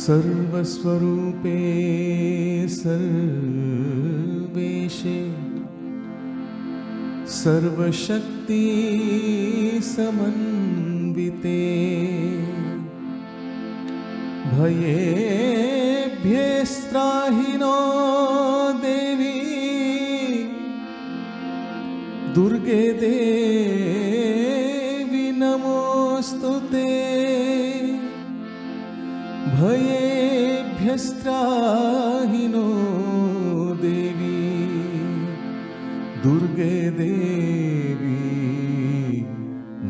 सर्वस्वरूपे सर्वेशे सर्वशक्ति समन्विते भयेभ्यस्त्राहि no देवी दुर्गे देवी नमोस्तुते। भयेभ्यस्त्राहि no देवी दुर्गे देवी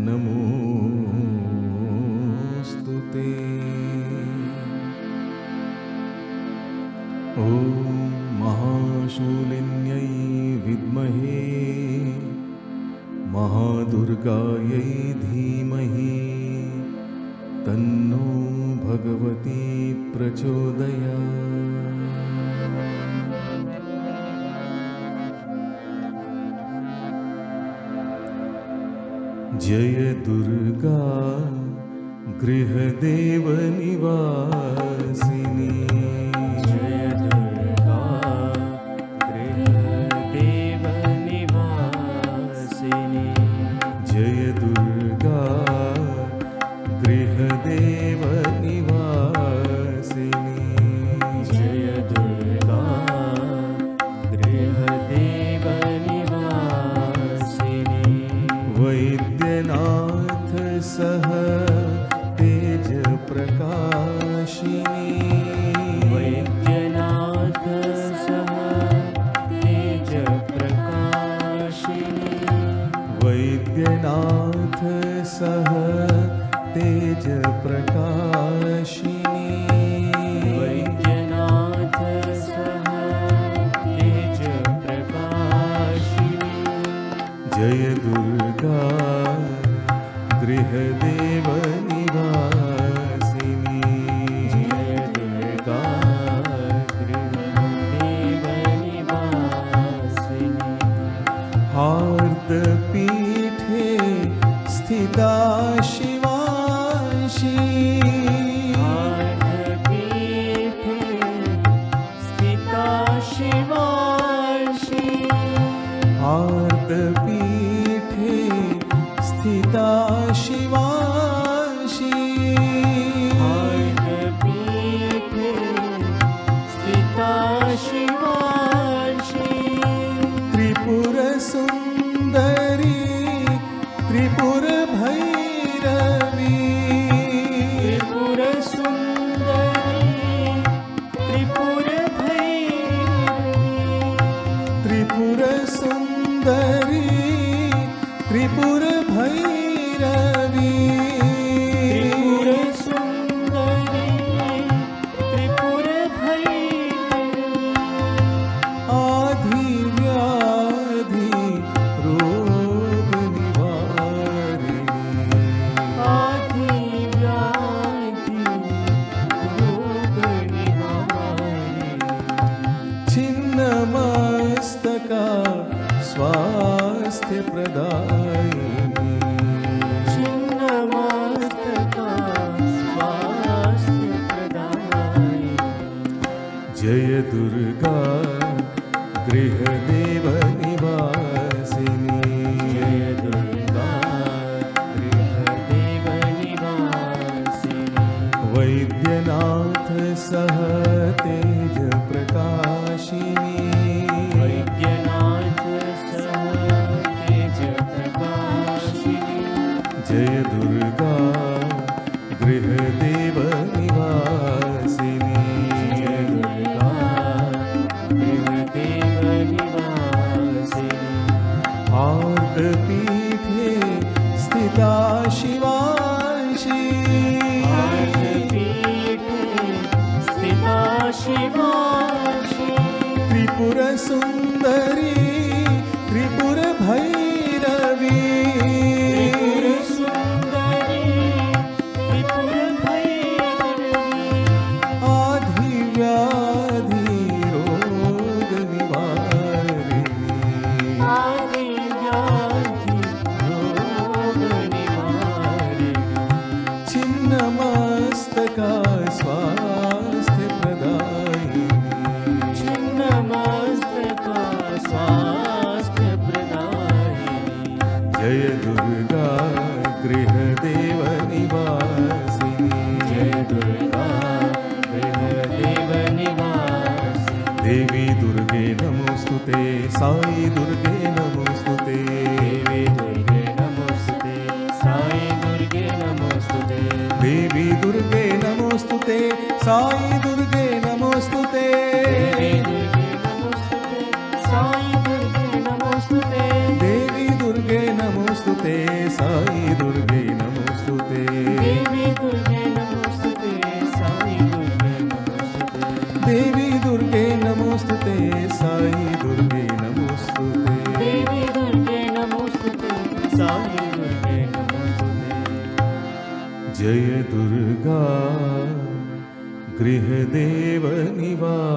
नमोस्तुते। ॐ महाशूलिन्यै विद्महे महादुर्गायै धीमहि तन्नो भगवती प्रचोदयात्। जय दुर्गा गृहदेव निवासिनी जय दुर्गा गृहदेव निवासिनी जय दुर्गा गृहदेव निवासिनी जय दुर्गा गृहदेव निवासिनी वैद्यनाथ सह तेज प्रकाशिनी वैद्यनाथ सह तेज प्रकाशिनी वैद्यनाथ सह तेज प्रकाशिनी वैद्यनाथ सह तेज प्रकाशिनी जय दुर्गा गृहदेव निवासिनी जय दुर्गा गृहदेव निवासिनी हार्दपीठे स्थिता शिवांशी हार्दपीठे स्थिता शिवांशी हार्दपीठे स्थिता शिवांशी हार्दपीठे स्थिता शिवांशी त्रिपुर सुंदरी त्रिपुर भैरवी त्रिपुर सुंदरी त्रिपुर भैरवी त्रिपुर सुंदरी त्रिपुर भैरवी त्रिपुर सुंदरी त्रिपुर भैरवी आधि व्याधि रोग निवारिणी आधि व्याधि रोग निवारिणी छिन्न मस्तका स्वास्थ्य प्रदायिनी छिन्नमस्तका स्वास्थ्य प्रदायिनी जय दुर्गा गृहदेव निवासिनी जय दुर्गा गृहदेव निवासिनी वैद्यनाथ सह तेज प्रकाशिनी वैद्यनाथ सह तेज प्रकाशिनी जय दुर्गा गृहदेव निवासिनी जय दुर्गा गृहदेव निवासिनी आर्तपीठे स्थिता शिवांशी आर्तपीठे स्थिता शिवांशी त्रिपुरसुन्दरी त्रिपुरभैरवी त्रिपुरसुन्दरी त्रिपुरभैरवी आधिव्याधिरोगनिवारिणी आदिव्याधिरोगनिवारिणी छिन्नमस्तका स्वास्थ्यप्रदायिनी छिन्नमस्तका स्वास्थ्यप्रदायिनी जय दुर्गा गृहदेव निवासिनी जय दुर्गा गृहदेव निवासिनी देवी दुर्गे नमोस्तुते साई दुर्गे नमोस्तुते देवी दुर्गे नमोस्तुते साई दुर्गे नमोस्तुते देवी दुर्गे नमोस्तुते साई दुर्गे नमोस्तुते देवी दुर्गे नमोस्तुते साई दुर्गे नमोस्तुते देवी दुर्गे नमोस्तुते साई दुर्गे नमोस्तुते देवी दुर्गे नमोस्तुते साई दुर्गे नमोस्तुते देवी दुर्गे नमोस्तुते साई दुर्गे नमोस्तुते देवी दुर्गे नमोस्तुते साई दुर्गे नमोस्तुते जय दुर्गा गृहदेव निवासिनी